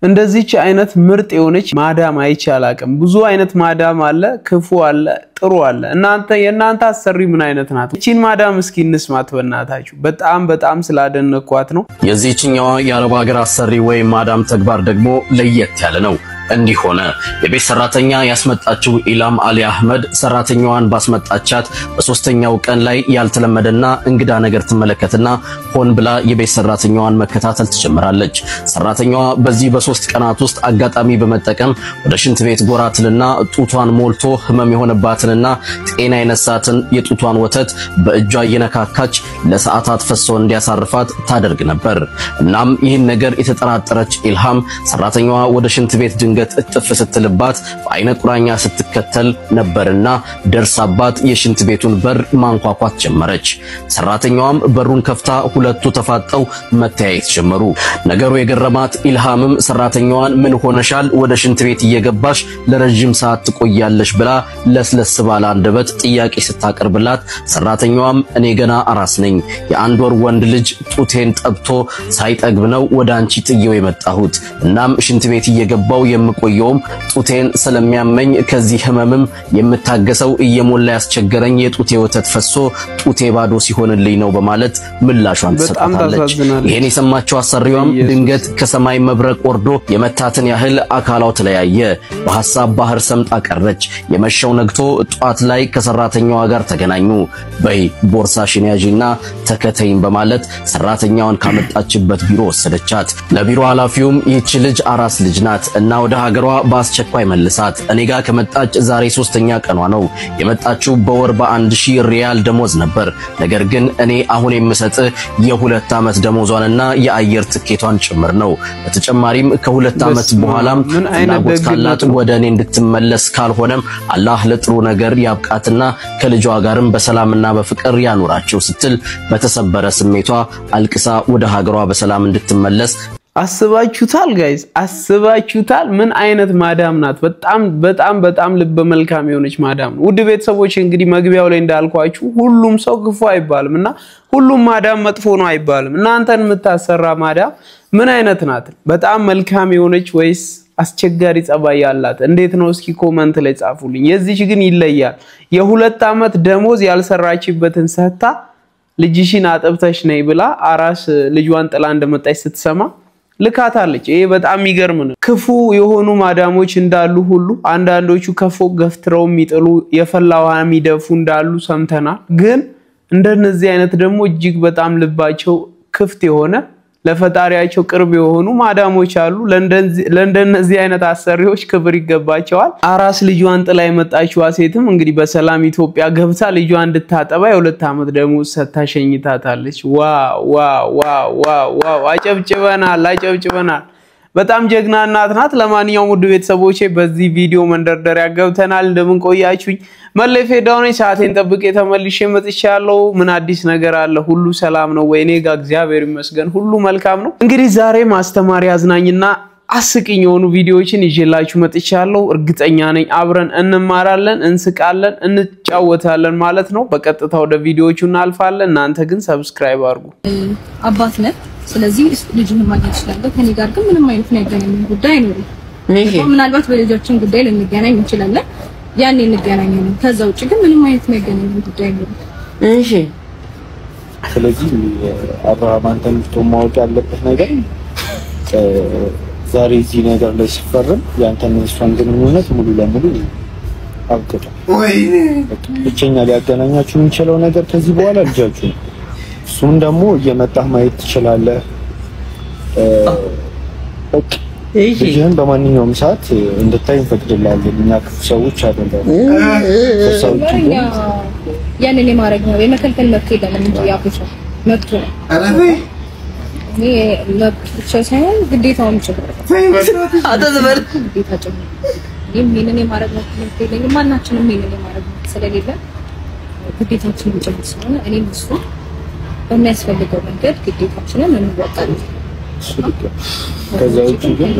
እንደዚህች አይነት ምርጥ የሆነች ማዳም አይቻላቅም ብዙ አይነት ማዳም አለ ክፉ አለ ጥሩ አለ እናንተ የናንተ አሰሪ ምን አይነት ናት እቺን ማዳም እስኪ እንስማት በእናታችሁ በጣም ስላደነኳት ነው የዚህኛዋ የአረብ ሀገር አሰሪ ወይ ማዳም ተግባር ደግሞ ለየት ያለ ነው እንዲህ ሆነ የቤት ሰራተኛ ያስመጣችው ኢላም አሊ አህመድ ሰራተኛዋን ባስመጣቻት በሶስተኛው ቀን ላይ ያልተለመደና እንግዳ ነገር ተመለከተና ሆን ብላ የቤት ሰራተኛዋን መከታተል ትጀምራለች ሰራተኛዋ በዚህ በ3 ቀናት ውስጥ አጋጣሚ በመጠቀም ወደ ሽንት ቤት ጎራትልና ጡቷን ሞልቶ ህመም የሆነባትንና ጤና የነሳትን የጡቷን ወተት በእጇ እየነካካች ለሰዓታት ፈሶ እንዲያሳርፋት ታደርግ ነበር እናም ይህን ነገር የተጠራጠረች ኢልሃም ሰራተኛዋ ወደ ሽንት ቤት ድንገት እጥፍ ስትልባት በአይነ ቁራኛ ስትከተል ነበርና ደርሳባት የሽንት ቤቱን በር ማንኳኳት ጀመረች ሰራተኛዋም በሩን ከፍታ ሁለቱ ተፋጠው መተያየት ጀመሩ ነገሩ የገረማት ኢልሃምም ሰራተኛዋን ምን ሆነሻል ወደ ሽንት ቤት እየገባሽ ለረጅም ሰዓት ትቆያለሽ ብላ ለስለስ ባለ አንደበት ጥያቄ ስታቀርብላት ሰራተኛዋም እኔ ገና አራስ ነኝ የአንድ ወር ወንድ ልጅ ጡቴን ጠብቶ ሳይጠግብ ነው ወደ አንቺ ጥየው የመጣሁት እናም ሽንት ቤት እየገባው የምቆየውም ጡቴን ስለሚያመኝ ከዚህ ህመምም የምታገሰው እየሞላ ያስቸገረኝ የጡቴ ወተት ፈሶ ጡቴ ባዶ ሲሆንልኝ ነው በማለት ምላሿን ተሰጣለች ይሄን የሰማችው አሰሪዋም ድንገት ከሰማይ መብረቅ ወርዶ የመታትን ያህል አካላው ተለያየ በሐሳብ ባህር ሰምጣ ቀረች የመሸው ነግቶ ጧት ላይ ከሰራተኛዋ ጋር ተገናኙ በይ ቦርሳሽን ያዢና ተከተይን በማለት ሰራተኛዋን ካመጣችበት ቢሮ ወሰደቻት ለቢሮ ኃላፊውም ይህች ልጅ አራስ ልጅ ናት እና ወደ ሀገሯ ባስቸኳይ መልሳት እኔ ጋር ከመጣች ዛሬ 3ኛ ቀኗ ነው የመጣችው በወር በ1000 ሪያል ደሞዝ ነበር ነገር ግን እኔ አሁን የምሰጥህ የ2 አመት ደሞዟንና የአየር ትኬቷን ጭምር ነው በተጨማሪም ከ2 አመት በኋላም ፍላጎት ካላት ወደ እኔ እንድትመለስ ካልሆነም አላህ ለጥሩ ነገር ያብቃትና ከልጇ ጋርም በሰላምና በፍቅር ያኑራቸው ስትል በተሰበረ ስሜቷ አልቅሳ ወደ ሀገሯ በሰላም እንድትመለስ አስባችሁታል ጋይስ አስባችሁታል ምን አይነት ማዳም ናት በጣም ልበ መልካም የሆነች ማዳም ውድ ቤተሰቦች እንግዲህ መግቢያው ላይ እንዳልኳችሁ ሁሉም ሰው ክፉ አይባልምና ሁሉም ማዳም መጥፎ ነው አይባልም እናንተን የምታሰራ ማዳም ምን አይነት ናት በጣም መልካም የሆነች ወይስ አስቸጋሪ ጸባይ ያላት እንዴት ነው እስኪ ኮሜንት ላይ ጻፉልኝ የዚህ ግን ይለያል የ2 አመት ደሞዝ ያልሰራችበትን ሰታ ልጅሽን አጥብተሽ ነይ ብላ አራስ ልጇን ጥላ እንደመጣች ስትሰማ ልካታለች ይሄ በጣም ይገርም ነው ክፉ የሆኑ ማዳሞች እንዳሉ ሁሉ አንዳንዶቹ ከፎቅ ገፍትረው የሚጥሉ የፈላው የሚደፉ እንዳሉ ሰምተናል ግን እንደነዚህ አይነት ደግሞ እጅግ በጣም ልባቸው ክፍት የሆነ ለፈጣሪያቸው ቅርብ የሆኑ ማዳሞች አሉ ለእንደነዚህ አይነት አሰሪዎች ክብር ይገባቸዋል አራስ ልጇን ጥላ የመጣችው ሴትም እንግዲህ በሰላም ኢትዮጵያ ገብታ ልጇን እንድታጠባ የ2 አመት ደሞዝ ሰታሸኝታታለች ዋው አጨብጭበናል በጣም ጀግና እናት ናት ለማንኛውም ውድ ቤተሰቦቼ በዚህ ቪዲዮ መንደርደሪያ ገብተናል እንደምን ቆያችሁኝ መለፌዳው ነኝ ሰዓቴን ጠብቄ ተመልሼ መጥቻለሁ ምን አዲስ ነገር አለ ሁሉ ሰላም ነው ወይኔ ጋር እግዚአብሔር ይመስገን ሁሉ መልካም ነው እንግዲህ ዛሬ ማስተማሪ አዝናኝና አስቂኝ የሆኑ ቪዲዮዎችን ይዤላችሁ መጥቻለሁ እርግጠኛ ነኝ አብረን እንማራለን እንስቃለን እንጫወታለን ማለት ነው በቀጥታ ወደ ቪዲዮዎቹ እናልፋለን እናንተ ግን ሰብስክራይብ አድርጉ አባት ነህ ስለዚህ ልጅን ማግኘት ይችላል ከኔ ጋር ግን ምንም አይነት ነገር ጉዳይ ነው ምናልባት በልጆችን ጉዳይ ለሚገናኝ ይችላል ያኔ እንገናኛለን ከዛ ውጪ ግን ምንም አይነት ነገር ጉዳይ ነው እሺ ስለዚህ አብርሃም አንተን ማወቅ ያለበት ነገር ዛሬ እዚህ ነገር ላይ ሲፈርም ያንተን እሷን ግንኙነት ሙሉ ለሙሉ አብቅቷል ወይኔ ብቸኛ ሊያገናኛችሁ የሚችለው ነገር ከዚህ በኋላ ልጃችሁ ነው እሱን ደግሞ እየመጣህ ማየት ትችላለህ ልጅህን በማንኛውም ሰዓት እንድታይ እንፈቅድልሃለን እኛ ክፉ ሰዎች አይደለም ያንን የማድረግ ነው የመከልከል መብት የለም እንጂ ያብቻ መብቱ ነው እኔ መብት ሳይሆን ግዴታውም ጭምር አተዘበር ግዴታቸው ይሄንን የማድረግ መብት የለኝም ማናችንም ይሄንን የማድረግ መብት ስለሌለ ግዴታችን ጭምር ስለሆነ እኔም እሱ በሚያስፈልገው መንገድ ግዴታችንን እንወጣለን ከዛ ውጪ ግን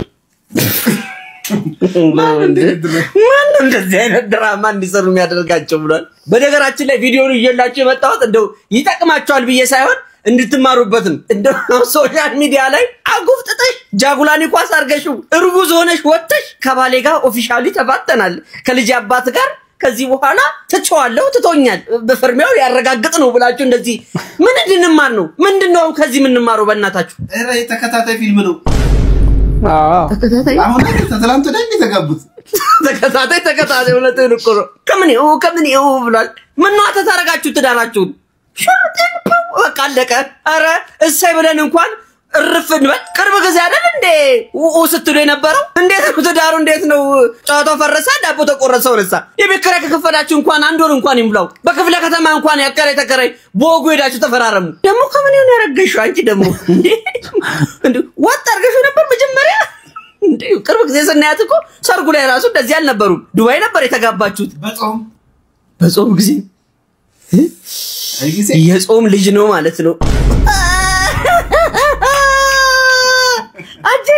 ማን እንደዚህ አይነት ድራማ እንዲሰሩ የሚያደርጋቸው ብሏል በነገራችን ላይ ቪዲዮውን ይዤላችሁ የመጣሁት እንደው ይጠቅማቸዋል ብዬ ሳይሆን እንድትማሩበት ነው እንደው ሶሻል ሚዲያ ላይ አጉፍጥተሽ ጃጉላኒ ኳስ አርገሽው እርጉዝ ሆነሽ ወጥተሽ ከባሌ ጋር ኦፊሻሊ ተባተናል ከልጅ አባት ጋር ከዚህ በኋላ ተጫዋለው ተቶኛል በፈርሚያው ያረጋግጥ ነው ብላችሁ እንደዚህ ምን እንድንማር ነው ምንድነው ከዚህ ምን እንማረው በእናታችሁ እረ የተከታታይ ፊልም ነው ተከታታይ አሁን ተተላንተ ደግ ተጋቡት ተከታታይ ወለተን እኮ ከምን ይው ብሏል ምን ነው አተታረጋችሁ ትዳራችሁ ሻጥን በቃ አለቀ አረ እሰይ ብለን እንኳን እርፍን ቅርብ ጊዜ አይደል እንዴ ስትሉ የነበረው እንዴት ነው ትዳሩ እንዴት ነው ጫዋታው ፈረሰ ዳቦ ተቆረሰው ለሳ የቤከራ ከከፈላችሁ እንኳን አንድ ወር እንኳን ይምላው በክፍለ ከተማ እንኳን ያከራይ ተከራይ ቦጉ ሄዳችሁ ተፈራረሙ ደሞ ከምን ይሆነ ያረጋሽው አንቺ ደሞ እንዴ ወጥ አርገሽ ነበር መጀመሪያ እንዴ ቅርብ ጊዜ ሰናያት እኮ ሰርጉ ላይ ራሱ እንደዚህ አልነበሩም ዱባይ ነበር የተጋባችሁት በጾም ጊዜ የጾም ልጅ ነው ማለት ነው አጂ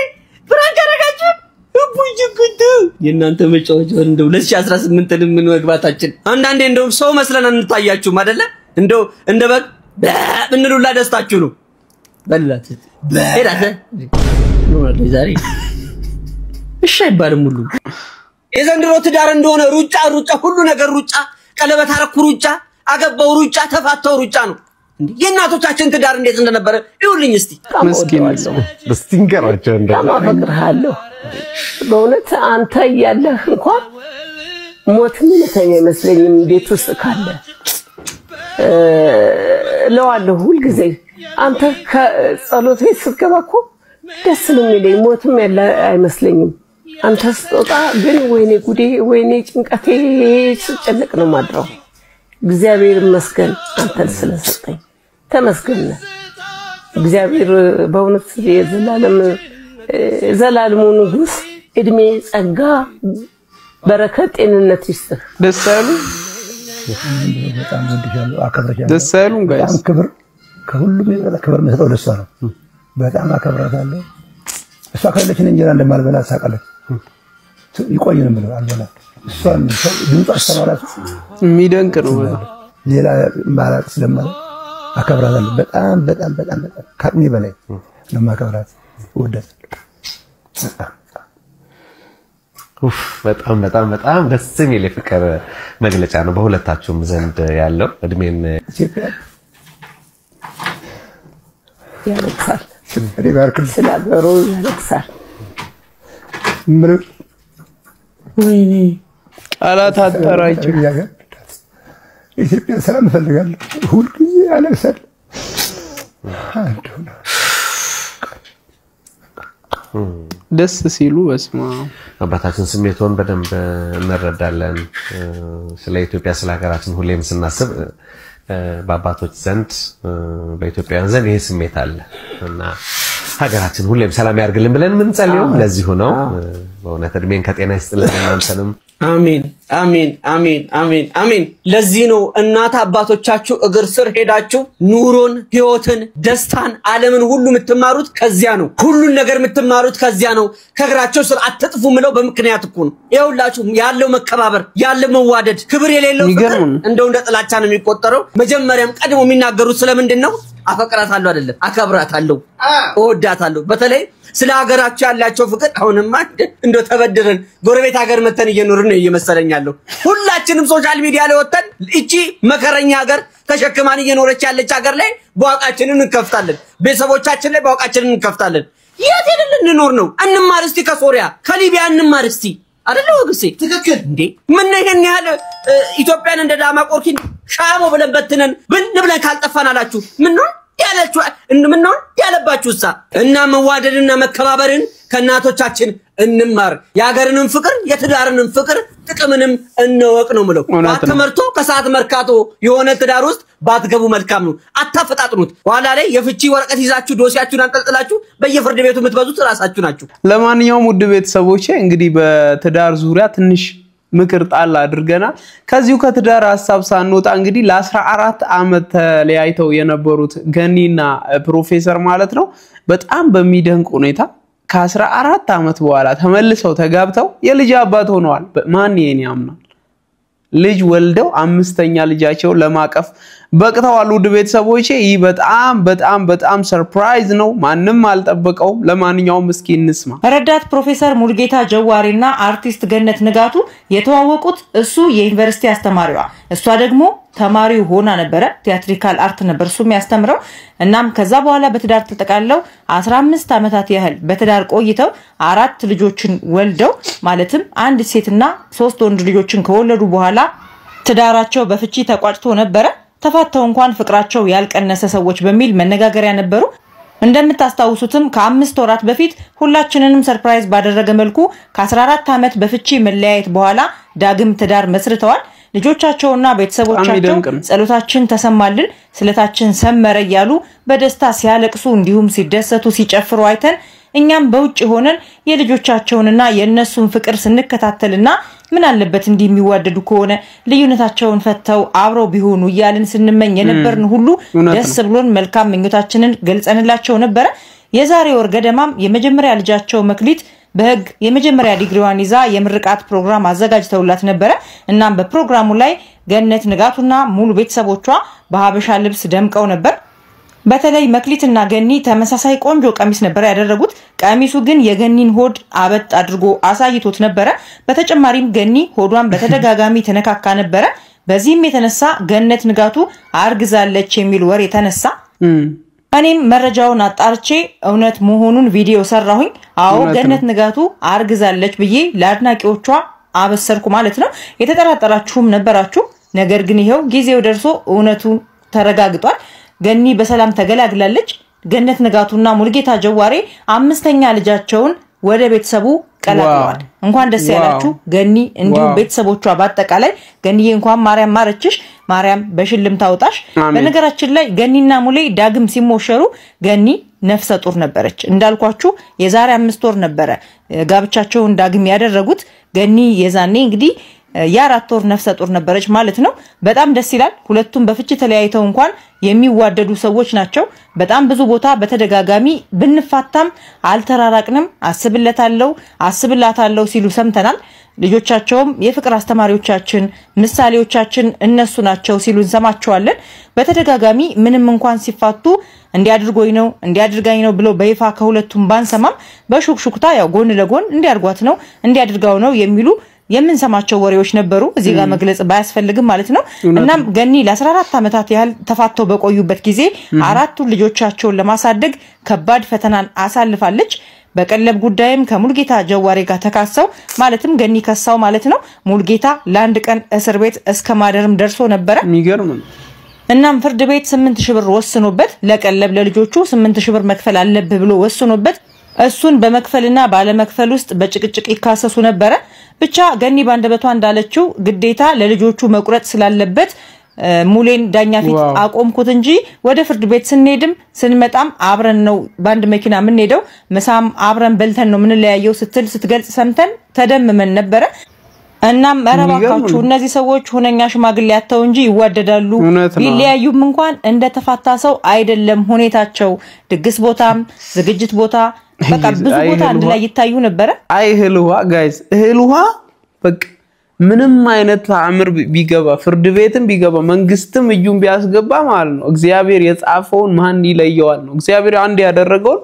ፍራንክ አረጋችሁ እቡጅኩት የናንተ መጫወቻ እንደው 2018 ምን መግባታችን አንዳንዴ እንደው ሰው መስለን እንታያችሁም አይደለ እንደው እንደበግ ብንሉላ ደስታችሁ ነው በላት ሄዳተ ነው ዛሬ እሺ አይባልም ሁሉ የዘንድሮ ትዳር እንደሆነ ሩጫ ሁሉ ነገር ሩጫ ቀለበት አረኩ ሩጫ አገባው ሩጫ ተፋታው ሩጫ ነው የናቶቻችን ትዳር እንዴት እንደነበረ ይውልኝ እስቲ መስኪን በስቲንገራቸው እንደማፈቅርሃለሁ በእውነት አንተ ያለህ እንኳን ሞት ምን ተይመስለኝም ቤት ውስጥ ካለ ለዋለሁ ሁሉ ጊዜ አንተ ከጸሎት ቤት ስትገባኮ ደስ ነው የሚለኝ ሞትም ያለ አይመስለኝም አንተ ስትወጣ ግን ወይኔ ጉዴ ወይኔ ጭንቀቴ ስጨነቅ ነው ማድረው እግዚአብሔር ይመስገን አንተን ስለሰጠኝ ተመስገን እግዚአብሔር በእውነት የዘላለም ንጉስ እድሜ ጸጋ በረከት ጤንነት ይስጥህ ደስ ያሉ በጣም ወድጃለሁ አከብራለሁ ደስ ያሉ ጋይስ ክብር ከሁሉም የበላ ክብር መስጠው ለሷ ነው በጣም አከብራታለሁ እሷ ካለችን እንጀራ እንደማልበላ ሳቀለች ይቆይ ነው ማለት አልበላ እሷን ድምጽ አስተማራት የሚደንቅ ነው ሌላ ማራቅ ስለማለት አከብራታለሁ በጣም ከአቅሜ በላይ ነው ማከብራት ወደት በጣም ደስ የሚል የፍቅር መግለጫ ነው በሁለታችሁም ዘንድ ያለው እድሜን ኢትዮጵያ ያለቅሳል ሪባርክል ስላገሩ ያለቅሳል ምንም ወይኔ ቃላት አጠራችሁ ኢትዮጵያ ሰላም ፈልጋለሁ ሁሉ ጊዜ ያለቅሳል አንዱና ደስ ሲሉ በስማ አባታችን ስሜቶን በደንብ እንረዳለን ስለ ኢትዮጵያ ስለ ሀገራችን ሁሌም ስናስብ በአባቶች ዘንድ በኢትዮጵያውያን ዘንድ ይሄ ስሜት አለ እና ሀገራችን ሁሌም ሰላም ያርግልን ብለን ምን ጸልየው ለዚህ ሆነው በእውነት እድሜን ከጤና ይስጥልን እናንተንም አሜን ለዚህ ነው እናት አባቶቻችሁ እግር ስር ሄዳችሁ ኑሮን ህይወትን ደስታን ዓለምን ሁሉ የምትማሩት ከዚያ ነው ሁሉን ነገር የምትማሩት ከዚያ ነው ከግራቸው ስር አትጥፉ ምለው በመክንያት እኮ ነው ይኸውላችሁ ያለው መከባበር ያለው መዋደድ ክብር የሌለው እንደው እንደ ጥላቻ ነው የሚቆጠረው መጀመሪያም ቀድሞ የሚናገሩት ስለምንድን ነው አፈቅራታለሁ አይደለም አከብራታለሁ እወዳታለሁ በተለይ ስለ ሀገራቸው ያላቸው ፍቅር አሁንማ እንደ ተበድረን ጎረቤት ሀገር መተን እየኖርን ነው እየመሰለኛለሁ ሁላችንም ሶሻል ሚዲያ ላይ ወጣን እቺ መከረኛ ሀገር ተሸክማን እየኖረች ያለች ሀገር ላይ በዋቃችንን እንከፍታለን ቤተሰቦቻችን ላይ በዋቃችንን እንከፍታለን የት ሄደን እንኖር ነው እንማር እስቲ ከሶሪያ ከሊቢያ እንማር እስቲ አይደለ ወግሴ ትክክል እንዴ ምን ይሄን ያህል ኢትዮጵያን እንደ ዳማ ቆርኪን ሻሞ ብለን በትነን ብለን ካልጠፋን አላችሁ ምን ነው ያለችሁ ምን ነው ያለባችሁሳ እና መዋደድና መከባበርን ከናቶቻችን እንማር ያገርንም ፍቅር የትዳርንም ፍቅር ጥቅምንም እንወቅ ነው ምለው አትመርቶ ከሰዓት መርካቶ የሆነ ትዳር ውስጥ ባትገቡ መልካም ነው አታፈጣጥኑት ኋላ ላይ የፍቺ ወረቀት ይዛችሁ ዶሲያችሁን አንጠልጥላችሁ በየፍርድ ቤቱ የምትበዙት ራሳችሁ ናችሁ ለማንኛውም ውድ ቤተሰቦቼ እንግዲህ በትዳር ዙሪያ ትንሽ ምክር ጣል አድርገና ከዚሁ ከትዳር ሐሳብ ሳንወጣ እንግዲህ ለ14 አመት ተለያይተው የነበሩት ገኒና ፕሮፌሰር ማለት ነው በጣም በሚደንቅ ሁኔታ ከ14 አመት በኋላ ተመልሰው ተጋብተው የልጅ አባት ሆነዋል ማን ይሄን ያምናል ልጅ ወልደው አምስተኛ ልጃቸው ለማቀፍ በቅተዋል። ውድ ቤተሰቦቼ ይህ በጣም ሰርፕራይዝ ነው። ማንንም አልጠበቀውም። ለማንኛውም እስኪ እንስማ። ረዳት ፕሮፌሰር ሙልጌታ ጀዋሪና አርቲስት ገነት ንጋቱ የተዋወቁት እሱ የዩኒቨርሲቲ አስተማሪዋ እሷ ደግሞ ተማሪው ሆና ነበረ። ቲያትሪካል አርት ነበር እሱ የሚያስተምረው። እናም ከዛ በኋላ በትዳር ተጠቃለው 15 ዓመታት ያህል በትዳር ቆይተው 4 ልጆችን ወልደው ማለትም አንድ ሴትና 3 ወንድ ልጆችን ከወለዱ በኋላ ትዳራቸው በፍቺ ተቋጭቶ ነበረ። ተፋተው እንኳን ፍቅራቸው ያልቀነሰ ሰዎች በሚል መነጋገሪያ ነበሩ። እንደምታስታውሱትም ከ5 ወራት በፊት ሁላችንንም ሰርፕራይዝ ባደረገ መልኩ ከ14 ዓመት በፍቺ መለያየት በኋላ ዳግም ትዳር መስርተዋል። ልጆቻቸውና ቤተሰቦቻቸው ጸሎታችን ተሰማልን ስለታችን ሰመረ ያሉ በደስታ ሲያለቅሱ እንዲሁም ሲደሰቱ ሲጨፍሩ አይተን እኛም በውጭ ሆነን የልጆቻቸውንና የነሱን ፍቅር ስንከታተልና ምን አለበት እንዲህ የሚዋደዱ ከሆነ ልዩነታቸውን ፈተው አብረው ቢሆኑ ይያልን ስንመኝ የነበርን ሁሉ ደስ ብሎን መልካም ምኞታችንን ገልጸንላቸው ነበር። የዛሬ ወር ገደማም የመጀመሪያ ልጃቸው መክሊት በህግ የመጀመሪያ ዲግሪዋን ይዛ የምርቃት ፕሮግራም አዘጋጅተውላት ነበር። እናም በፕሮግራሙ ላይ ገነት ንጋቱና ሙሉ ቤተሰቦቿ በሐበሻ ልብስ ደምቀው ነበር። በተለይ መክሊትና ገኒ ተመሳሳይ ቆንጆ ቀሚስ ነበር ያደረጉት። ቀሚሱ ግን የገኒን ሆድ አበጥ አድርጎ አሳይቶት ነበር። በተጨማሪም ገኒ ሆዷን በተደጋጋሚ ተነካካ ነበር። በዚህም የተነሳ ገነት ንጋቱ አርግዛለች የሚል ወሬ ተነሳ። እኔም መረጃውን አጣርቼ እውነት መሆኑን ቪዲዮ ሰራሁኝ። አዎ ገነት ንጋቱ አርግዛለች ብዬ ለአድናቂዎቿ አበሰርኩ ማለት ነው። የተጠራጠራችሁም ነበራችሁ። ነገር ግን ይሄው ጊዜው ደርሶ እውነቱ ተረጋግጧል። ገኒ በሰላም ተገላግላለች። ገነት ንጋቱና ሙልጌታ ጀዋሪ አምስተኛ ልጃቸውን ወደ ቤተሰቡ ቀላቅለዋል። እንኳን ደስ ያላችሁ ገኒ እንዲሁም ቤተሰቦቿ በአጠቃላይ። ገኒዬ እንኳን ማርያም ማረችሽ፣ ማርያም በሽልም ታውጣሽ። በነገራችን ላይ ገኒና ሙሌ ዳግም ሲሞሸሩ ገኒ ነፍሰ ጡር ነበረች። እንዳልኳችሁ የዛሬ 5 ወር ነበረ ጋብቻቸውን ዳግም ያደረጉት። ገኒ የዛኔ እንግዲህ የ4 ወር ነፍሰ ጡር ነበረች ማለት ነው። በጣም ደስ ይላል። ሁለቱም በፍቺ ተለያይተው እንኳን የሚዋደዱ ሰዎች ናቸው። በጣም ብዙ ቦታ በተደጋጋሚ ብንፋታም አልተራራቅንም፣ አስብላታለሁ ሲሉ ሰምተናል። ልጆቻቸውም የፍቅር አስተማሪዎቻችን ምሳሌዎቻችን እነሱ ናቸው ሲሉ እንሰማቸዋለን። በተደጋጋሚ ምንም እንኳን ሲፋቱ እንዲያድርጋኝ ነው ብለው በይፋ ከሁለቱም ባንሰማም በሹክሹክታ ያው ጎን ለጎን እንዲያርጓት ነው እንዲያድርጋው ነው የሚሉ የምንሰማቸው ወሬዎች ነበሩ። እዚህ ጋር መግለጽ ባያስፈልግም ማለት ነው። እናም ገኒ ለ14 ዓመታት ያህል ተፋተው በቆዩበት ጊዜ 4 ልጆቻቸውን ለማሳደግ ከባድ ፈተናን አሳልፋለች። በቀለብ ጉዳይም ከሙልጌታ ጀዋሪ ጋር ተካሰው ማለትም ገኒ ከሳው ማለት ነው። ሙልጌታ ለአንድ ቀን እስር ቤት እስከ ማደርም ደርሶ ነበር። የሚገርም ነው። እናም ፍርድ ቤት 8000 ብር ወስኖበት ለቀለብ ለልጆቹ 8000 ብር መክፈል አለበት ብሎ ወስኖበት እሱን በመክፈልና ባለመክፈል ውስጥ በጭቅጭቅ ይካሰሱ ነበር። ብቻ ገኒ ባንደበቷ እንዳለችው ግዴታ ለልጆቹ መቁረጥ ስላለበት ሙሌን ዳኛ ፊት አቆምኩት እንጂ ወደ ፍርድ ቤት ስንሄድም ስንመጣም አብረን ነው ባንድ መኪና ምን ሄደው መሳም አብረን በልተን ነው ምን ለያየው ስትገልጽ ሰምተን ተደምመን ነበር። እናም መረባካችሁ እነዚህ ሰዎች ሆነኛ ሽማግሌ ያተው እንጂ ይዋደዳሉ። ቢለያዩም እንኳን እንደተፋታ ሰው አይደለም ሁኔታቸው። ድግስ ቦታም ዝግጅት ቦታ በቃ ብዙ ቦታ አንድ ላይ ይታዩ ነበር። አይ ህልዋ ጋይስ ህልዋ በቃ ምንም አይነት ተአምር ቢገባ ፍርድ ቤትም ቢገባ መንግስትም እጁን ቢያስገባ ማለት ነው እግዚአብሔር የጻፈውን ማን ሊለየዋል ነው። እግዚአብሔር አንድ ያደረገው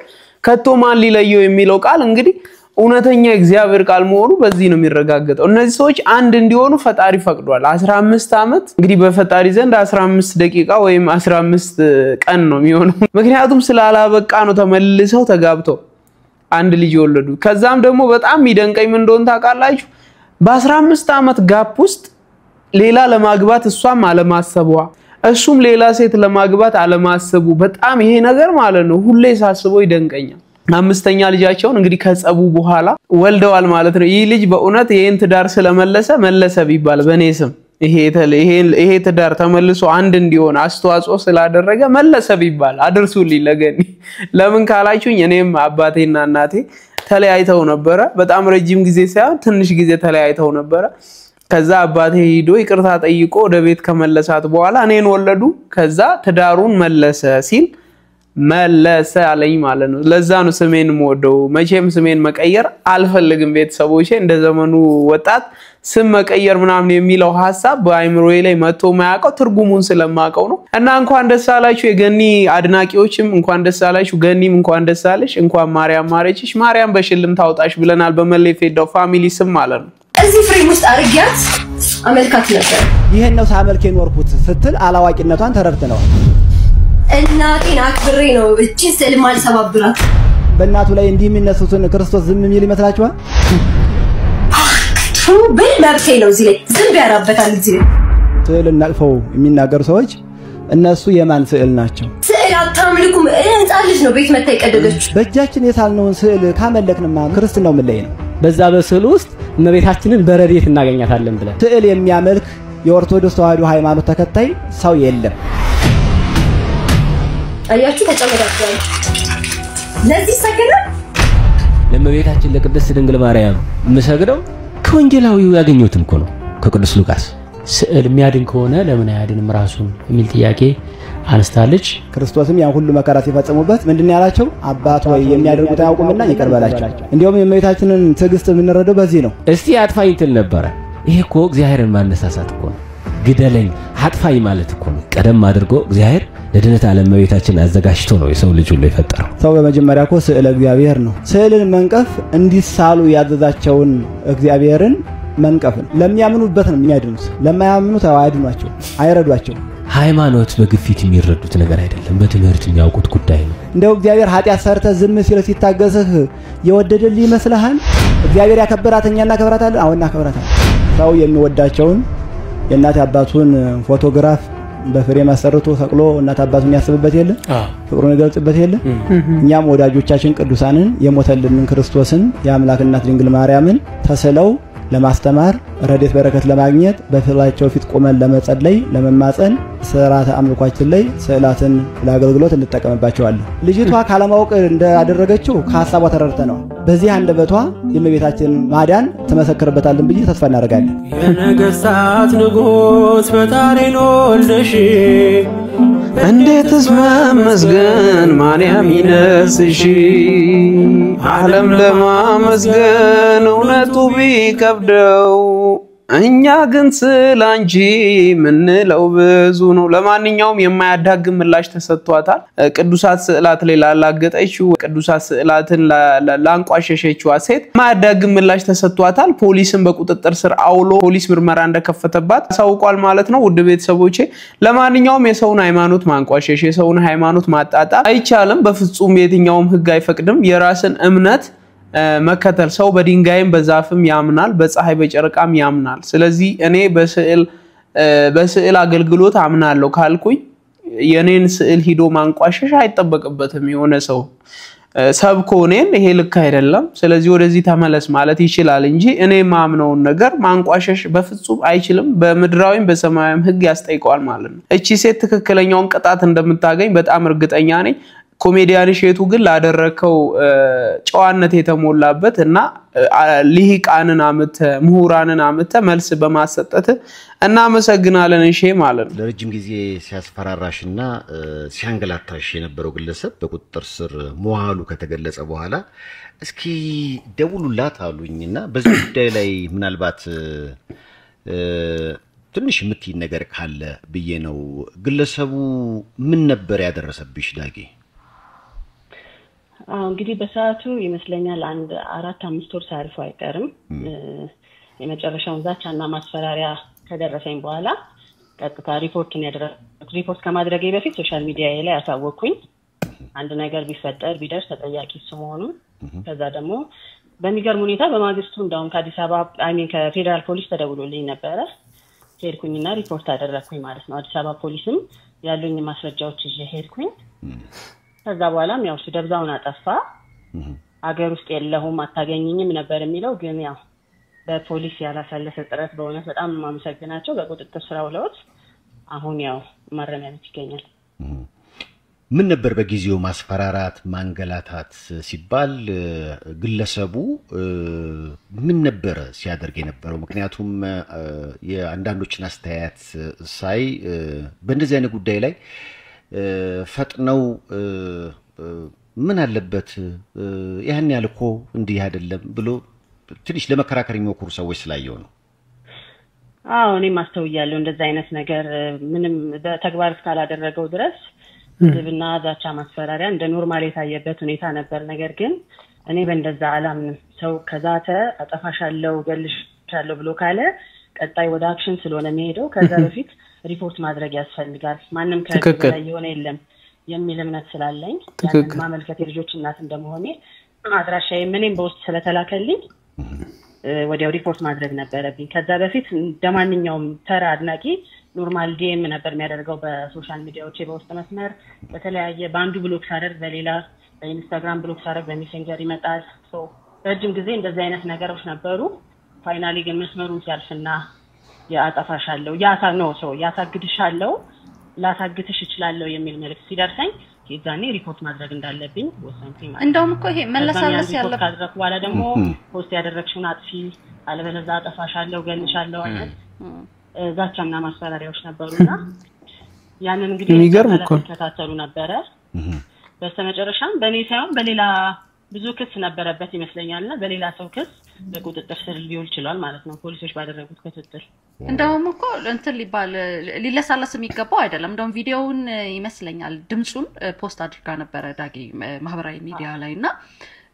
ከቶ ማን ሊለየው የሚለው ቃል እንግዲህ እውነተኛ እግዚአብሔር ቃል መሆኑ በዚህ ነው የሚረጋገጠው። እነዚህ ሰዎች አንድ እንዲሆኑ ፈጣሪ ፈቅዷል። 15 ዓመት እንግዲህ በፈጣሪ ዘንድ 15 ደቂቃ ወይም 15 ቀን ነው የሚሆነው። ምክንያቱም ስላላበቃ ነው ተመልሰው ተጋብተው አንድ ልጅ ወለዱ። ከዛም ደግሞ በጣም ይደንቀኝ ምን እንደሆነ ታውቃላችሁ? በ15 ዓመት ጋፕ ውስጥ ሌላ ለማግባት እሷም አለማሰቧ እሱም ሌላ ሴት ለማግባት አለማሰቡ በጣም ይሄ ነገር ማለት ነው ሁሌ ሳስበው ይደንቀኛል። አምስተኛ ልጃቸውን እንግዲህ ከጸቡ በኋላ ወልደዋል ማለት ነው። ይህ ልጅ በእውነት ይሄን ትዳር ስለመለሰ ቢባል በኔ ስም ይሄ ትዳር ተመልሶ አንድ እንዲሆን አስተዋጽኦ ስላደረገ መለሰ ቢባል አድርሱልኝ ለገኒ። ለምን ካላችሁኝ እኔም አባቴና እናቴ ተለያይተው ነበር። በጣም ረጅም ጊዜ ሳይሆን ትንሽ ጊዜ ተለያይተው ነበር። ከዛ አባቴ ሄዶ ይቅርታ ጠይቆ ወደ ቤት ከመለሳት በኋላ እኔን ወለዱ። ከዛ ትዳሩን መለሰ ሲል መለሰ አለኝ ማለት ነው ለዛ ነው ስሜን ሞደው መቼም ስሜን መቀየር አልፈልግም ቤተሰቦቼ እንደ ዘመኑ ወጣት ስም መቀየር ምናምን የሚለው ሐሳብ በአይምሮዬ ላይ መጥቶ ማያቀው ትርጉሙን ስለማቀው ነው እና እንኳን ደስ አላችሁ የገኒ አድናቂዎችም እንኳን ደስ አላችሁ ገኒም እንኳን ደስ አለሽ እንኳን ማርያም ማረችሽ ማርያም በሽልም ታውጣሽ ብለናል በመለይ ፌዳው ፋሚሊ ስም ማለት ነው እዚህ ፍሬም ውስጥ አርጊያት አመልካት ነበር ይሄን ነው ሳመልክ የኖርኩት ስትል አላዋቂነቷን ተረድተናል እናቴን አክብሬ ነው እቺ ሰልማል ሰባብራት በእናቱ ላይ እንዲህ የሚነሱትን ክርስቶስ ዝም የሚል ይመስላችኋል ብል መብቴ ነው እዚህ ላይ ዝም ያራበታል እዚህ ስዕል እናቅፈው የሚናገሩ ሰዎች እነሱ የማን ስዕል ናቸው ስዕል አታምልኩም ህፃን ልጅ ነው ቤት መታ ይቀደደች በእጃችን የሳልነውን ስዕል ካመለክንማ ክርስትናው ምን ላይ ነው በዛ በስዕል ውስጥ እመቤታችንን በረድኤት እናገኛታለን ብለን ስዕል የሚያመልክ የኦርቶዶክስ ተዋሕዶ ሃይማኖት ተከታይ ሰው የለም አያችሁ ተጨመዳችኋል ለዚህ ሰገደ ለእመቤታችን ለቅድስት ድንግል ማርያም ምሰግደው ከወንጌላዊው ያገኙትን እኮ ነው ከቅዱስ ሉቃስ ስዕል የሚያድን ከሆነ ለምን አያድንም ራሱን የሚል ጥያቄ አንስታለች ክርስቶስም ያን ሁሉ መከራ ሲፈጽሙበት ምንድነው ያላቸው አባት ወይ የሚያደርጉት አያውቁምና ይቅር በላቸው እንዲያውም የእመቤታችንን ትዕግስት የምንረዳው በዚህ ነው እስቲ አጥፋኝ ትል ነበር ይሄ እኮ እግዚአብሔርን ማነሳሳት እኮ ነው ግደለኝ አጥፋኝ ማለት እኮ ነው ቀደም አድርጎ እግዚአብሔር ለድነት ዓለም እመቤታችን አዘጋጅቶ ነው የሰው ልጅ ሁሉ የፈጠረው ሰው በመጀመሪያ እኮ ስዕለ እግዚአብሔር ነው ስዕልን መንቀፍ እንዲሳሉ ያዘዛቸውን እግዚአብሔርን መንቀፍ ለሚያምኑበት ነው የሚያድኑት ለማያምኑት አያድኗቸው አይረዷቸው ሃይማኖት በግፊት የሚረዱት ነገር አይደለም በትምህርት የሚያውቁት ጉዳይ ነው እንደው እግዚአብሔር ኃጢአት ሰርተ ዝም ሲል ሲታገስህ የወደደልህ ይመስልሃል እግዚአብሔር ያከበራተኛና ከበራታለን አሁንና ከበራታለን ሰው የሚወዳቸውን የእናት አባቱን ፎቶግራፍ በፍሬም አሰርቶ ሰቅሎ እናት አባቱን ያስብበት የለ ፍቅሩን ይገልጽበት የለ እኛም ወዳጆቻችን ቅዱሳንን የሞተልንን ክርስቶስን የአምላክ እናት ድንግል ማርያምን ተስለው ለማስተማር ረድኤት በረከት ለማግኘት በፊታቸው ፊት ቆመን ለመጸለይ ለመማፀን ስርዓተ አምልኳችን ላይ ስዕላትን ለአገልግሎት እንጠቀምባቸዋለን ልጅቷ ካለማወቅ እንዳደረገችው ከሐሳቧ ተረድተናል በዚህ አንደበቷ የእመቤታችን ማዳን ተመሰክርበታልን ብዬ ተስፋ እናደርጋለን የነገሥታት ንጉሥ ፈጣሪ ወልደሽ እንዴትስ መመስገን ማርያም ይነስሽ ዓለም ለማመስገን እውነቱ ቢከብደው እኛ ግን ስላንጂ ምንለው ብዙ ነው ለማንኛውም የማያዳግም ምላሽ ተሰጥቷታል ቅዱሳት ስዕላት ላይ ላላገጠችው ቅዱሳት ስዕላትን ላንቋሸሸችው ሴት የማያዳግም ምላሽ ተሰጥቷታል ፖሊስን በቁጥጥር ስር አውሎ ፖሊስ ምርመራ እንደከፈተባት ታውቋል ማለት ነው ውድ ቤተሰቦቼ ለማንኛውም የሰውን ሃይማኖት ማንቋሸሽ የሰውን ሃይማኖት ማጣጣል አይቻልም በፍጹም የትኛውም ህግ አይፈቅድም የራስን እምነት መከተል ሰው በድንጋይም በዛፍም ያምናል በፀሐይ በጨረቃም ያምናል ስለዚህ እኔ በስዕል አገልግሎት አምናለሁ ካልኩኝ የኔን ስዕል ሂዶ ማንቋሸሽ አይጠበቅበትም የሆነ ሰው ሰብኮኔን ይሄ ልክ አይደለም ስለዚህ ወደዚህ ተመለስ ማለት ይችላል እንጂ እኔ ማምነውን ነገር ማንቋሸሽ በፍጹም አይችልም በመድራዊም በሰማያዊም ህግ ያስጠይቀዋል ማለት ነው እቺ ሴት ትክክለኛውን ቅጣት እንደምታገኝ በጣም እርግጠኛ ነኝ ኮሜዲያን ሼቱ ግን ላደረከው ጨዋነት የተሞላበት እና ሊሂቃንን አመተ ምሁራንን አመተ መልስ በማሰጠት እና መሰግናለን እሺ ማለት ነው ለረጅም ጊዜ ሲያስፈራራሽና ሲያንገላታሽ የነበረው ግለሰብ በቁጥጥር ስር መዋሉ ከተገለጸ በኋላ እስኪ ደውሉላት አሉኝና በዚህ ጉዳይ ላይ ምናልባት ትንሽ የምትይ ነገር ካለ ብዬ ነው ግለሰቡ ምን ነበር ያደረሰብሽ ዳጊ እንግዲህ በሰዓቱ ይመስለኛል አንድ 4-5 ወር ሳይልፍ አይቀርም የመጨረሻውን ዛቻና ማስፈራሪያ ከደረሰኝ በኋላ ቀጥታ ሪፖርት ከማድረጌ በፊት ሶሻል ሚዲያ ላይ አሳወቅኩኝ አንድ ነገር ቢፈጠር ቢደርስ ተጠያቂ እሱ መሆኑን ከዛ ደግሞ በሚገርም ሁኔታ በማግስቱ እንደውም ከአዲስ አበባ ከፌደራል ፖሊስ ተደውሎልኝ ነበረ ሄድኩኝና ሪፖርት አደረኩኝ ማለት ነው አዲስ አበባ ፖሊስም ያሉኝ ማስረጃዎች ይዤ ሄድኩኝ ከዛ በኋላም ያው ደብዛውን አጠፋ አገር ውስጥ የለሁም አታገኝኝም ነበር የሚለው ግን ያው በፖሊስ ያላሳለፈ ጥረት በእውነት በጣም ማመሰግናቸው በቁጥጥር ስር አውለውት አሁን ያው ማረሚያ ቤት ይገኛል ምን ነበር በጊዜው ማስፈራራት ማንገላታት ሲባል ግለሰቡ ምን ነበር ሲያደርግ የነበረው ምክንያቱም የአንዳንዶችን አስተያየት ሳይ በእንደዚህ አይነት ጉዳይ ላይ ፈጥነው ምን አለበት ያን ያልኮ እንዲህ አይደለም ብሎ ትንሽ ለመከራከር የሚሞክሩ ሰዎች ስላየው ነው። አዎ እኔ ማስተውያለሁ እንደዛ አይነት ነገር ምንም በተግባር እስካላደረገው ድረስ ድብና ዛቻ ማስፈራሪያ እንደ ኖርማል የታየበት ሁኔታ ነበር። ነገር ግን እኔ በእንደዛ አላምንም። ሰው ከዛተ አጠፋሻለሁ ገልሻለሁ ብሎ ካለ ቀጣይ ወደ አክሽን ስለሆነ የሚሄደው ከዛ በፊት ሪፖርት ማድረግ ያስፈልጋል። ማንንም ከላይ የሆነ የለም የሚል እምነት ስላለኝ ማመልከት የልጆች እናት እንደመሆኔ አድራሻዬ ምንም በውስጥ ስለተላከልኝ ወዲያው ሪፖርት ማድረግ ነበረብኝ። ከዛ በፊት እንደማንኛውም ተራ አድናቂ ኖርማል ዲኤም ነበር የሚያደርገው በሶሻል ሚዲያዎች በውስጥ መስመር በተለያየ ባንዱ ብሎክ ሳደርግ በሌላ በኢንስታግራም ብሎክ ሳደርግ በሜሴንጀር ይመጣል። ሶ ረጅም ጊዜ እንደዚህ አይነት ነገሮች ነበሩ። ፋይናሊ ግን መስመሩን ሲያልፍና ያጠፋሻለሁ ያሳግድሻለሁ ላሳግትሽ እችላለሁ የሚል መልእክት ሲደርሰኝ የዛኔ ሪፖርት ማድረግ እንዳለብኝ ወሰንኩኝ ማለት ነው። እንደውም እኮ ይሄ መለሳለስ ያለው ካደረኩ በኋላ ደግሞ ፖስት ያደረግሽውን አጥፊ አለበለዚያ አጠፋሻለሁ ገልሻለሁ አይነት ዛቻና ማስፈራሪያዎች ነበሩና ያንን እንግዲህ የሚገርም እኮ ተከታተሉ ነበረ። በስተመጨረሻም በኔ ሳይሆን በሌላ ብዙ ክስ ነበረበት ይመስለኛልና በሌላ ሰው ክስ በቁጥጥር ስር ሊውል ይችላል ማለት ነው ፖሊሶች ባደረጉት ክትትል። እንደውም እኮ እንትን ሊለሳለስ የሚገባው አይደለም። እንደውም ቪዲዮውን ይመስለኛል ድምጹን ፖስት አድርጋ ነበረ ዳጊ ማህበራዊ ሚዲያ ላይና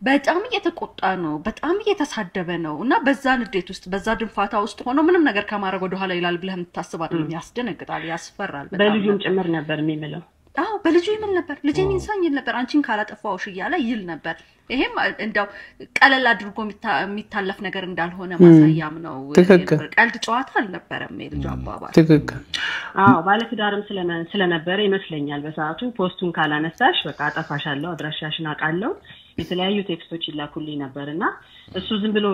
በጣም እየተቆጣ ነው፣ በጣም እየተሳደበ ነው እና በዛ ንዴት ውስጥ በዛ ድንፋታ ውስጥ ሆኖ ምንም ነገር ከማድረግ ወደ ኋላ ይላል ብለህ የምታስብ አይደለም። ያስደነግጣል፣ ያስፈራል። በልጁም ጭምር ነበር የሚምለው። አዎ በልጁ ይምል ነበር። ልጄን ኢንሳን ይል ነበር፣ አንቺን ካላጠፋውሽ እያለ ይል ነበር። ይሄም እንደው ቀለል አድርጎ የሚታለፍ ነገር እንዳልሆነ ማሳያም ነው። ቀልድ ጨዋታ አልነበረም የልጁ አባባል። ትክክል። አዎ ባለትዳርም ስለነበረ ይመስለኛል በሰዓቱ ፖስቱን ካላነሳሽ በቃ አጠፋሻለሁ፣ አድራሻሽን አውቃለሁ የተለያዩ ቴክስቶች ይላኩልኝ ነበርና እሱ ዝም ብሎ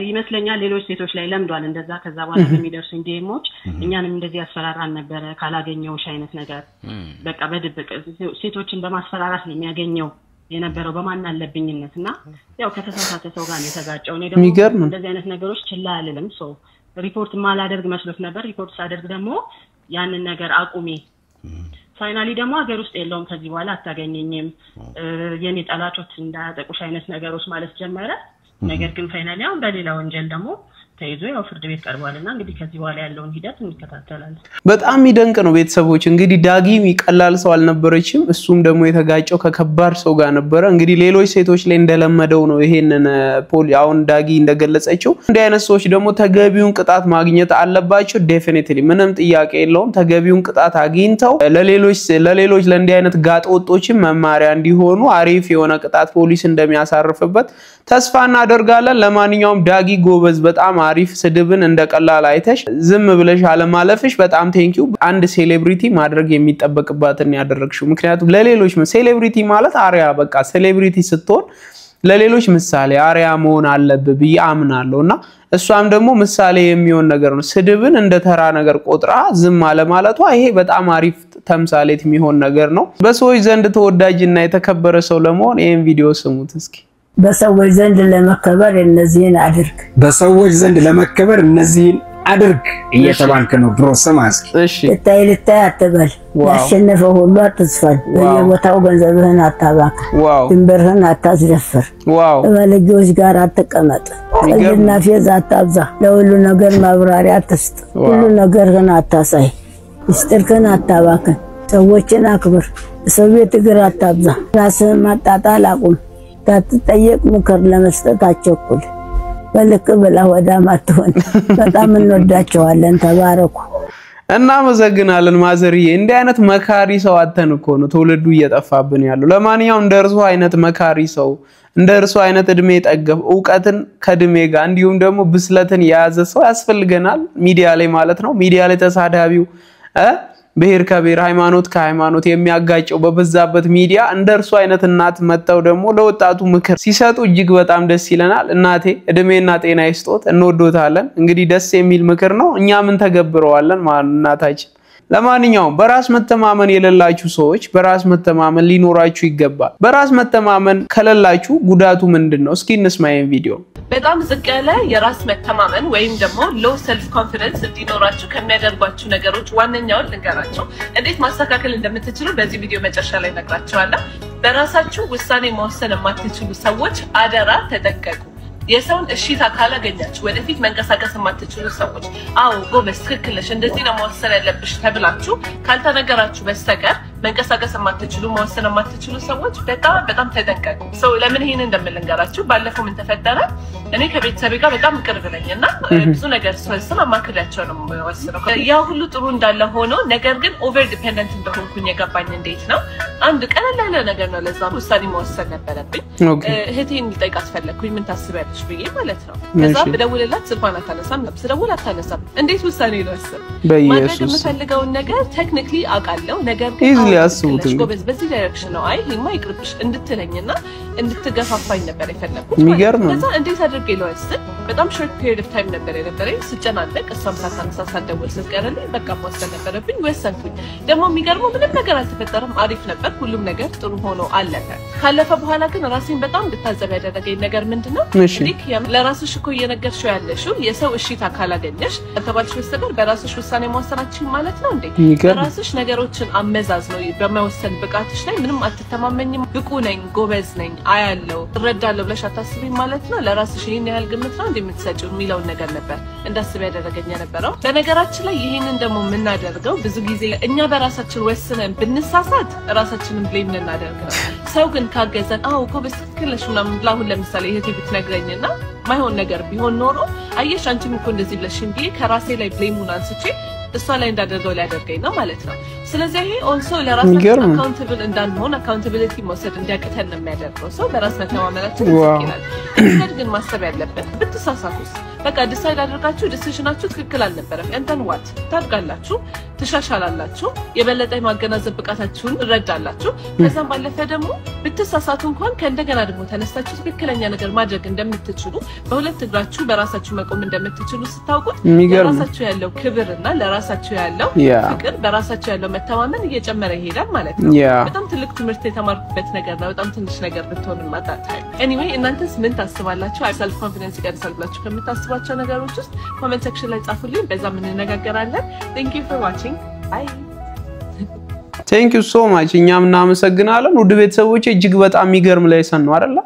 ይመስለኛል ሌሎች ሴቶች ላይ ለምዷል እንደዛ። ከዛ በኋላ በሚደርሱ ዲኤሞች እኛንም እንደዚህ ያስፈራራን ነበረ ካላገኘውሽ አይነት ነገር በቃ በድብቅ ሴቶችን በማስፈራራት ነው የሚያገኘው የነበረው በማን አለብኝነትና ያው ከተሳሳተ ሰው ጋር ነው የተጋጨው። እኔ ደግሞ እንደዚህ አይነት ነገሮች ችላ አልልም። ሶ ሪፖርት ማላደርግ መስሎት ነበር። ሪፖርት ሳደርግ ደግሞ ያንን ነገር አቁሚ ፋይናሊ ደግሞ ሀገር ውስጥ የለውም ከዚህ በኋላ አታገኘኝም የኔ ጠላቶች እንዳያጠቁሽ አይነት ነገሮች ማለት ጀመረ። ነገር ግን ፋይናሊ አሁን በሌላ ወንጀል ደግሞ ተይዞ ያው ፍርድ ቤት ቀርቧልና እንግዲህ ከዚህ በኋላ ያለውን ሂደት እንከታተላለን። በጣም ይደንቅ ነው ቤተሰቦች። እንግዲህ ዳጊ ይቀላል ሰው አልነበረችም። እሱም ደግሞ የተጋጨው ከከባድ ሰው ጋር ነበረ። እንግዲህ ሌሎች ሴቶች ላይ እንደለመደው ነው ይሄንን አሁን ዳጊ እንደገለጸችው። እንዲህ አይነት ሰዎች ደግሞ ተገቢውን ቅጣት ማግኘት አለባቸው። ዴፊኒትሊ ምንም ጥያቄ የለውም። ተገቢውን ቅጣት አግኝተው ለሌሎች ለእንዲህ አይነት ጋጠወጦችም መማሪያ እንዲሆኑ አሪፍ የሆነ ቅጣት ፖሊስ እንደሚያሳርፍበት ተስፋ እናደርጋለን። ለማንኛውም ዳጊ ጎበዝ፣ በጣም አሪፍ ስድብን እንደቀላል አይተሽ ዝም ብለሽ አለማለፍሽ በጣም ቴንኪው። አንድ ሴሌብሪቲ ማድረግ የሚጠበቅባትን ያደረግሽው። ምክንያቱም ለሌሎች ሴሌብሪቲ ማለት አሪያ በቃ ሴሌብሪቲ ስትሆን ለሌሎች ምሳሌ አሪያ መሆን አለበት ብዬ አምናለሁና እሷም ደግሞ ምሳሌ የሚሆን ነገር ነው። ስድብን እንደ ተራ ነገር ቆጥራ ዝም አለማለቷ ይሄ በጣም አሪፍ ተምሳሌት የሚሆን ነገር ነው። በሰዎች ዘንድ ተወዳጅና የተከበረ ሰው ለመሆን ይሄን ቪዲዮ ስሙት እስኪ። በሰዎች ዘንድ ለመከበር እነዚህን አድርግ፣ በሰዎች ዘንድ ለመከበር እነዚህን አድርግ እየተባልክ ነው ብሮ። ስማ እስኪ ልታይ አትበል፣ ያሸነፈ ሁሉ አትስፈል፣ በየቦታው ገንዘብህን አታባክን፣ ድንበርህን አታስደፍር፣ ከባለጌዎች ጋር አትቀመጥ፣ ቀልድና ፌዝ አታብዛ፣ ለሁሉ ነገር ማብራሪያ አትስጥ፣ ሁሉ ነገርህን አታሳይ፣ ምስጢርህን አታባክን፣ ሰዎችን አክብር፣ ሰው ቤት እግር አታብዛ፣ ራስህን ማጣጣል አቁም፣ ታትጠየቅ ምክር ለመስጠት አትቸኩል፣ በልክ ብላ ወዳም አትሆን። በጣም እንወዳቸዋለን። ተባረኩ። እናመሰግናለን ማዘርዬ። እንዲህ አይነት መካሪ ሰው አተን እኮ ነው ትውልዱ እየጠፋብን ያለው። ለማንኛውም እንደርሱ አይነት መካሪ ሰው እንደርሱ አይነት እድሜ ጠገብ ዕውቀትን ከድሜ ጋር እንዲሁም ደግሞ ብስለትን የያዘ ሰው ያስፈልገናል ሚዲያ ላይ ማለት ነው። ሚዲያ ላይ ተሳዳቢው ብሔር ከብሔር ሃይማኖት ከሃይማኖት የሚያጋጨው በበዛበት ሚዲያ እንደርሱ አይነት እናት መተው ደግሞ ለወጣቱ ምክር ሲሰጡ እጅግ በጣም ደስ ይለናል። እናቴ እድሜና ጤና ይስጦት፣ እንወዶታለን። እንግዲህ ደስ የሚል ምክር ነው፣ እኛ ምን ተገብረዋለን እናታችን። ለማንኛውም በራስ መተማመን የሌላችሁ ሰዎች በራስ መተማመን ሊኖራችሁ ይገባል። በራስ መተማመን ከሌላችሁ ጉዳቱ ምንድነው? እስኪ እንስማየን ቪዲዮ። በጣም ዝቅ ያለ የራስ መተማመን ወይም ደግሞ ሎው ሰልፍ ኮንፊደንስ እንዲኖራችሁ ከሚያደርጓችሁ ነገሮች ዋነኛውን ልንገራችሁ። እንዴት ማስተካከል እንደምትችሉ በዚህ ቪዲዮ መጨረሻ ላይ ነግራችኋለሁ። በራሳችሁ ውሳኔ መወሰን የማትችሉ ሰዎች አደራ ተጠንቀቁ። የሰውን እሺታ ካላገኛችሁ ወደፊት መንቀሳቀስ የማትችሉ ሰዎች አዎ ጎበዝ ትክክል ነሽ እንደዚህ ነው መወሰን ያለብሽ ተብላችሁ ካልተነገራችሁ በስተቀር መንቀሳቀስ የማትችሉ መወሰን የማትችሉ ሰዎች በጣም ተጠንቀቁ። ለምን ይሄን እንደምልንገራችሁ ባለፈው ምን ተፈጠረ? እኔ ከቤተሰቤ ጋር በጣም ቅርብ ነኝና ብዙ ነገር ስወስን አማክሪያቸው ነው የምወስነው። ያ ሁሉ ጥሩ እንዳለ ሆኖ ነገር ግን ኦቨር ዲፔንደንት እንደሆንኩኝ የገባኝ እንዴት ነው? አንድ ቀለል ያለ ነገር ነው ለዛ ውሳኔ መወሰን ነበረብኝ። እህቴን እንድጠይቃት ፈለግኩኝ ምን ታስቢያለሽ ብዬ ማለት ነው። ከዛ ብደውልላት ስልኳን አታነሳም ነበር። ስደውል አታነሳም። እንዴት ውሳኔ ልወስን? ማድረግ የምፈልገውን ነገር ቴክኒክሊ አውቃለሁ ነገር ግን ያስቡት ጎበዝ በዚህ ዳይሬክሽን ነው አይ ይሄማ ይቅርብሽ እንድትለኝና እንድትገፋፋኝ ነበር የፈለኩት። የሚገርም ነው። ከዛ እንዴት አድርጌ ልወስን? በጣም ሾርት ፒሪድ ኦፍ ታይም ነበር የነበረኝ። ስጨናነቅ እሷም ሳታነሳ ሳትደውል ስትቀርልኝ በቃ መወሰን ነበረብኝ። ወሰንኩኝ። ደግሞ የሚገርመው ምንም ነገር አልተፈጠረም። አሪፍ ነበር። ሁሉም ነገር ጥሩ ሆኖ አለፈ። ካለፈ በኋላ ግን ራሴን በጣም እንድታዘብ ያደረገኝ ነገር ምንድነው? እንዴት ለራስሽ እኮ እየነገርሽው ያለሽው የሰው እሺታ ካላገኘሽ ተባልሽ በስተቀር በራስሽ ውሳኔ መወሰናችን ማለት ነው እንዴ? በራስሽ ነገሮችን አመዛዝ ነው በመወሰን ብቃትሽ ላይ ምንም አትተማመኝም። ብቁ ነኝ ጎበዝ ነኝ አያለው እረዳለሁ ብለሽ አታስቢም ማለት ነው። ለራስሽ ይሄን ያህል ግምት ነው እንደምትሰጪው የሚለውን ነገር ነበር እንዳስብ ያደረገኝ የነበረው። በነገራችን ላይ ይሄንን ደግሞ የምናደርገው ብዙ ጊዜ እኛ በራሳችን ወስነን ብንሳሳት ራሳችንን ብሌም ልናደርግ ነው። ሰው ግን ካገዘን አዎ ጎበዝ ትክክል ነሽ ምናምን ብላ አሁን ለምሳሌ እህቴ ብትነግረኝና ማይሆን ነገር ቢሆን ኖሮ አየሽ አንቺም እኮ እንደዚህ ብለሽኝ ብዬ ከራሴ ላይ ብሌሙን አንስቼ እሷ ላይ እንዳደርገው ሊያደርገኝ ነው ማለት ነው። ስለዚህ ይሄ ኦልሶ ለራሳችን አካውንታብል እንዳንሆን አካውንታቢሊቲ መውሰድ እንዲያቅተን ነው የሚያደርገው። ሰው በራስ መተማመናችን ይስኪላል። እንዴት ግን ማሰብ ያለበት ብትሳሳቱስ በቃ ዲሳይድ አድርጋችሁ ዲሲዥናችሁ ትክክል አልነበረም እንተን ዋት ታድጋላችሁ፣ ትሻሻላላችሁ፣ የበለጠ ማገናዘብ ብቃታችሁን እረዳላችሁ። ከዛም ባለፈ ደግሞ ብትሳሳቱ እንኳን ከእንደገና ደግሞ ተነስታችሁ ትክክለኛ ነገር ማድረግ እንደምትችሉ በሁለት እግራችሁ በራሳችሁ መቆም እንደምትችሉ ስታውቁት ለራሳችሁ ያለው ክብርና ለራሳችሁ ያለው ፍቅር በራሳችሁ ያለው መተማመን እየጨመረ ይሄዳል ማለት ነው። በጣም ትልቅ ትምህርት የተማርኩበት ነገር ነው። በጣም ትንሽ ነገር ብትሆን ማጣጣይ ኤኒዌይ እናንተስ ምን ታስባላችሁ? ሰልፍ ኮንፊደንስ ይቀንሳል ብላችሁ ከምታስባቸው ነገሮች ውስጥ ኮሜንት ሴክሽን ላይ ጻፉልኝ። በዛ ምን እንነጋገራለን። Thank you for watching. Bye. Thank you so much. እኛም እናመሰግናለን። ውድ ቤተሰቦቼ እጅግ በጣም የሚገርም ሌሰን ነው አይደል?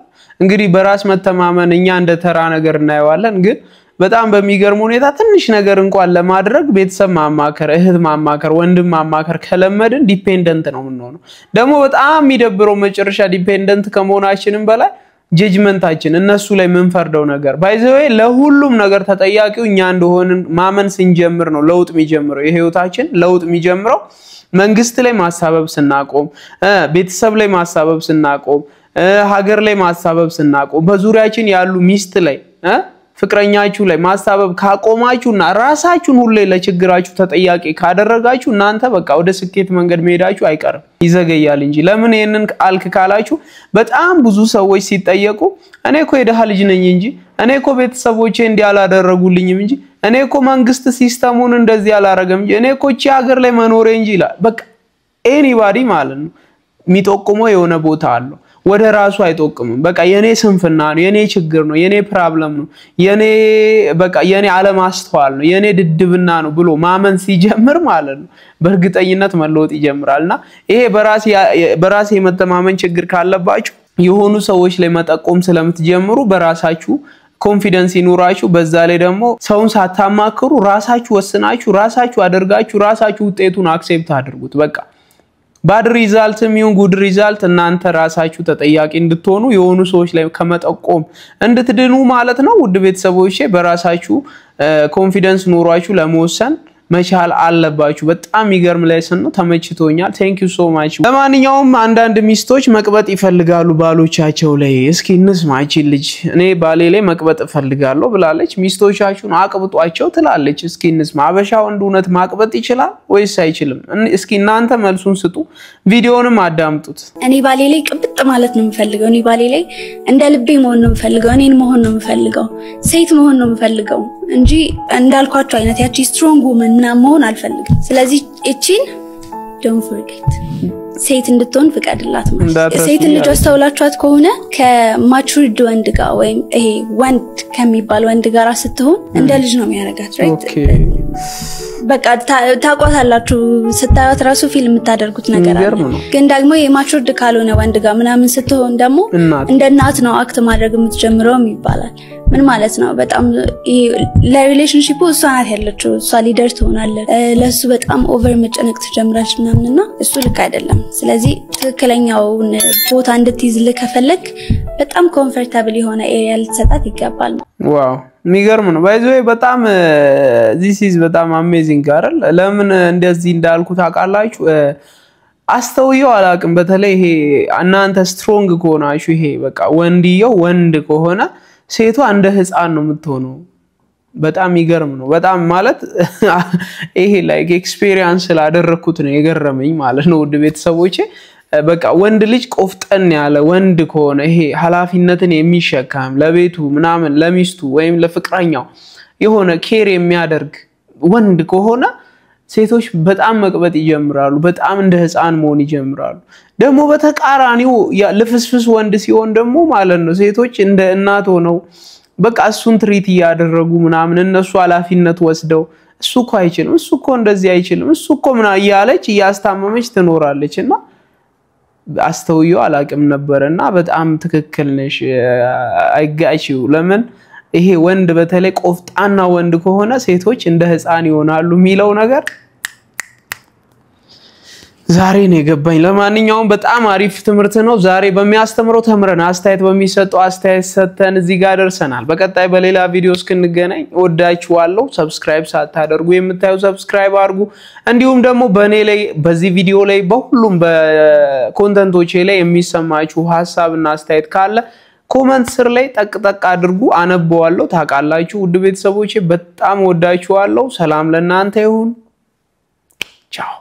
እንግዲህ በራስ መተማመን እኛ እንደ ተራ ነገር እናየዋለን ግን በጣም በሚገርም ሁኔታ ትንሽ ነገር እንኳን ለማድረግ ቤተሰብ ማማከር፣ እህት ማማከር፣ ወንድም ማማከር ከለመድን ዲፔንደንት ነው የምንሆነው። ደግሞ በጣም የሚደብረው መጨረሻ ዲፔንደንት ከመሆናችንም በላይ ጀጅመንታችን እነሱ ላይ ምንፈርደው ነገር ባይዘዌ ለሁሉም ነገር ተጠያቂው እኛ እንደሆንን ማመን ስንጀምር ነው ለውጥ የሚጀምረው። የህይወታችን ለውጥ የሚጀምረው መንግስት ላይ ማሳበብ ስናቆም፣ ቤተሰብ ላይ ማሳበብ ስናቆም፣ ሀገር ላይ ማሳበብ ስናቆም፣ በዙሪያችን ያሉ ሚስት ላይ ፍቅረኛችሁ ላይ ማሳበብ ካቆማችሁና ራሳችሁን ሁሌ ለችግራችሁ ተጠያቂ ካደረጋችሁ እናንተ በቃ ወደ ስኬት መንገድ መሄዳችሁ አይቀርም፣ ይዘገያል እንጂ። ለምን ይሄንን አልክ ካላችሁ በጣም ብዙ ሰዎች ሲጠየቁ እኔ እኮ የደሃ ልጅ ነኝ እንጂ እኔ እኮ ቤተሰቦቼ እንዲያላደረጉልኝም እንጂ እኔ እኮ መንግስት ሲስተሙን እንደዚህ ያላረገም እንጂ እኔ እኮ እቺ ሀገር ላይ መኖሬ እንጂ ይላል። በቃ ኤኒባዲ ማለት ነው የሚጠቁመው የሆነ ቦታ አለው፣ ወደ ራሱ አይጠቁምም። በቃ የኔ ስንፍና ነው፣ የኔ ችግር ነው፣ የኔ ፕሮብለም ነው፣ የኔ አለማስተዋል ነው፣ የኔ ድድብና ነው ብሎ ማመን ሲጀምር ማለት ነው በእርግጠኝነት መለወጥ ይጀምራልና ይሄ በራሴ የመተማመን ችግር ካለባችሁ የሆኑ ሰዎች ላይ መጠቆም ስለምትጀምሩ በራሳችሁ ኮንፊደንስ ይኑራችሁ። በዛ ላይ ደግሞ ሰውን ሳታማክሩ ራሳችሁ ወስናችሁ ራሳችሁ አድርጋችሁ ራሳችሁ ውጤቱን አክሴፕት አድርጉት። በቃ ባድ ሪዛልትም ይሁን ጉድ ሪዛልት እናንተ ራሳችሁ ተጠያቂ እንድትሆኑ የሆኑ ሰዎች ላይ ከመጠቆም እንድትድኑ ማለት ነው። ውድ ቤተሰቦቼ በራሳችሁ ኮንፊደንስ ኑሯችሁ ለመወሰን መቻል አለባችሁ። በጣም ይገርም ሌሰን ነው፣ ተመችቶኛል። ቴንክ ዩ ሶ ማች። ለማንኛውም አንዳንድ ሚስቶች መቅበጥ ይፈልጋሉ ባሎቻቸው ላይ። እስኪ እንስማች ልጅ እኔ ባሌ ላይ መቅበጥ ፈልጋለሁ ብላለች። ሚስቶቻችሁን አቅብጧቸው ትላለች። እስኪ እንስማ። አበሻ ወንድ እውነት ማቅበጥ ይችላል ወይስ አይችልም? እስኪ እናንተ መልሱን ስጡ፣ ቪዲዮንም አዳምጡት። እኔ ባሌ ላይ ቅብጥ ማለት ነው የምፈልገው። እኔ ባሌ ላይ እንደ ልቤ መሆን ነው የምፈልገው። እኔን መሆን ነው የምፈልገው። ሴት መሆን ነው የምፈልገው። እንጂ እንዳልኳቸው አይነት ያቺ ስትሮንግ ውመን መሆን አልፈልግም ስለዚህ እቺን don't forget ሴት እንድትሆን ፍቀድላት ማለት ሴት ልጅ አስተውላችኋት ከሆነ ከማቹርድ ወንድ ጋር ወይም ይሄ ወንድ ከሚባል ወንድ ጋር ስትሆን እንደ ልጅ ነው የሚያረጋት ራይት በቃ ታቋታላችሁ ስታዩት ራሱ ፊልም የምታደርጉት ነገር አለ ግን ደግሞ የማቹርድ ካልሆነ ወንድ ጋር ምናምን ስትሆን ደግሞ እንደ እናት ነው አክት ማድረግ የምትጀምረው ይባላል ምን ማለት ነው በጣም ለሪሌሽንሺፑ እሷ ናት ያለችው እሷ ሊደር ትሆናለች ለሱ በጣም ኦቨር መጨነቅ ትጀምራለች ምናምንና እሱ ልክ አይደለም ስለዚህ ትክክለኛውን ቦታ እንድትይዝልህ ከፈለክ በጣም ኮምፎርታብል የሆነ ኤሪያ ልትሰጣት ይገባል ዋው የሚገርም ነው ባይ ዘ ወይ በጣም this is በጣም አሜዚንግ አይደል ለምን እንደዚህ እንዳልኩ ታውቃላችሁ አስተውየው አላቅም በተለይ ይሄ እናንተ ስትሮንግ ከሆናችሁ ይሄ በቃ ወንድየው ወንድ ከሆነ ሴቷ እንደ ህፃን ነው የምትሆነው በጣም ይገርም ነው በጣም ማለት ይሄ ላይክ ኤክስፒሪየንስ ስላደረኩት ነው የገረመኝ ማለት ነው ውድ ቤተሰቦቼ በቃ ወንድ ልጅ ቆፍጠን ያለ ወንድ ከሆነ ይሄ ሐላፊነትን የሚሸከም ለቤቱ ምናምን ለሚስቱ ወይም ለፍቅረኛው የሆነ ኬር የሚያደርግ ወንድ ከሆነ ሴቶች በጣም መቅበጥ ይጀምራሉ በጣም እንደ ህፃን መሆን ይጀምራሉ ደግሞ በተቃራኒው ለፍስፍስ ወንድ ሲሆን ደግሞ ማለት ነው ሴቶች እንደ እናት ሆነው በቃ እሱን ትሪት ያደረጉ ምናምን እነሱ ሐላፊነት ወስደው እሱኮ አይችልም እሱኮ እንደዚህ አይችልም እሱኮ ምና ያለች ያስታመመች ትኖራለችና አስተውየው አላቅም ነበርና በጣም ትክክል ነሽ አይጋጭው ለምን ይሄ ወንድ በተለይ ቆፍጣና ወንድ ከሆነ ሴቶች እንደ ህፃን ይሆናሉ ሚለው ነገር ዛሬ ነው የገባኝ ለማንኛውም በጣም አሪፍ ትምርት ነው ዛሬ በሚያስተምረው ተምረን አስተያየት በሚሰጠው አስተያየት ሰተን እዚህ ጋር ደርሰናል በቀጣይ በሌላ ቪዲዮ እስክንገናኝ ወዳችኋለሁ ሰብስክራይብ ሳታደርጉ የምታዩ ሰብስክራይብ አድርጉ እንዲሁም ደግሞ በኔ ላይ በዚህ ቪዲዮ ላይ በሁሉም በኮንተንቶቼ ላይ የሚሰማችሁ ሐሳብና አስተያየት ካለ ኮሜንት ስር ላይ ጠቅጠቅ አድርጉ አነበዋለሁ ታቃላችሁ ውድ ቤተሰቦቼ በጣም ወዳችኋለሁ ሰላም ለእናንተ ይሁን ቻው